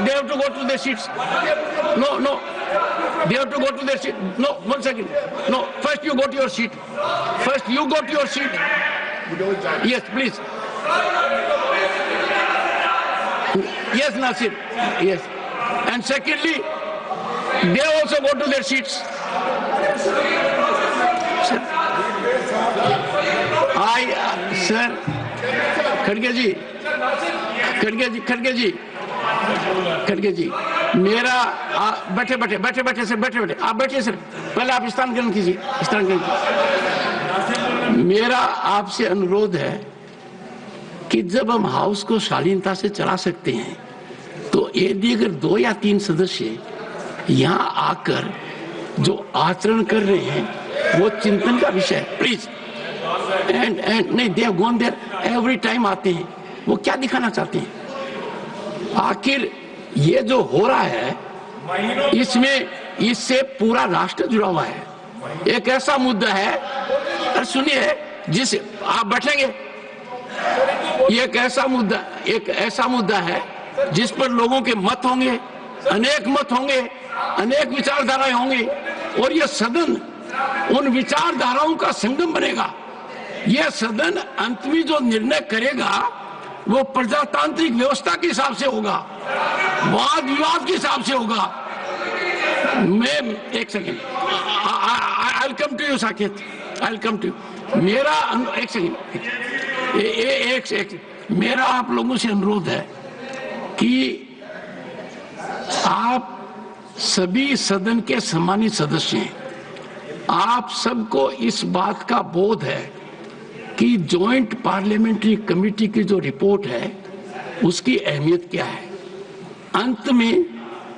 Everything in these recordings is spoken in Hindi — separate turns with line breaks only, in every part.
they have to go to their seats. No, they have to go to their seat. No, 1 second. No, first you go to your seat. First you go to your seat. Yes, please. Yes, Nasir. Yes. And secondly, they also go to their seats. Sir, खड़गे जी, मेरा बैठे सर, आप बैठिए सर, पहले आप स्थान ग्रहण कीजिए, मेरा आपसे अनुरोध है कि जब हम हाउस को शालीनता से चला सकते हैं, तो यदि अगर 2 या 3 सदस्य यहाँ आकर जो आचरण कर रहे हैं वो चिंतन का विषय है, प्लीज। एंड नहीं, they have gone there every time आते हैं, वो क्या दिखाना चाहते हैं? आखिर ये जो हो रहा है इसमें इससे पूरा राष्ट्र जुड़ा हुआ है। एक ऐसा मुद्दा है, और सुनिए, जिस आप बैठेंगे, ये एक ऐसा मुद्दा है जिस पर लोगों के मत होंगे, अनेक मत होंगे, अनेक विचारधाराएं होंगी, और यह सदन उन विचारधाराओं का संगम बनेगा। यह सदन अंत में जो निर्णय करेगा वो प्रजातांत्रिक व्यवस्था के हिसाब से होगा, वाद विवाद के हिसाब से होगा। मैं एक second, I will come to you Saket, I will come to you. मेरा एक सेकेंड, मेरा आप लोगों से अनुरोध है कि आप सभी सदन के सम्मानित सदस्य हैं, आप सबको इस बात का बोध है कि जॉइंट पार्लियामेंट्री कमेटी की जो रिपोर्ट है उसकी अहमियत क्या है। अंत में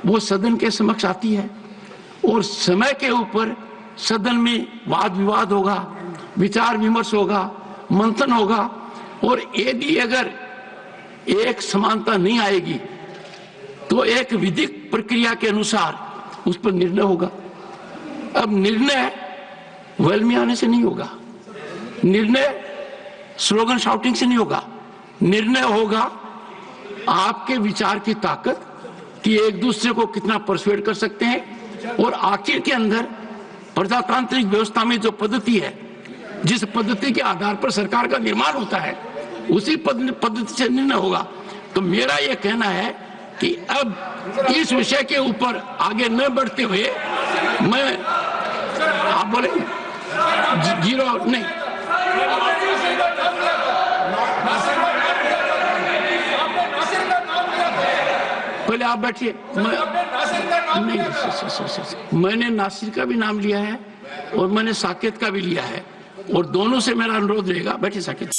वो सदन के समक्ष आती है और समय के ऊपर सदन में वाद विवाद होगा, विचार विमर्श होगा, मंथन होगा, और यदि अगर एक समानता नहीं आएगी तो एक विधिक प्रक्रिया के अनुसार उस पर निर्णय होगा। अब निर्णय वेल में आने से नहीं होगा, निर्णय स्लोगन शाउटिंग से नहीं होगा, निर्णय होगा आपके विचार की ताकत कि एक दूसरे को कितना परसुएड कर सकते हैं, और आखिर के अंदर प्रजातांत्रिक व्यवस्था में जो पद्धति है, जिस पद्धति के आधार पर सरकार का निर्माण होता है, उसी पद्धति से निर्णय होगा। तो मेरा यह कहना है कि अब इस विषय के ऊपर आगे न बढ़ते हुए मैं, आप बोले जीरो नहीं, पहले आप बैठिए। मैंने नासिर का भी नाम लिया है और मैंने साकेत का भी लिया है, और दोनों से मेरा अनुरोध रहेगा, बैठिए साकेत।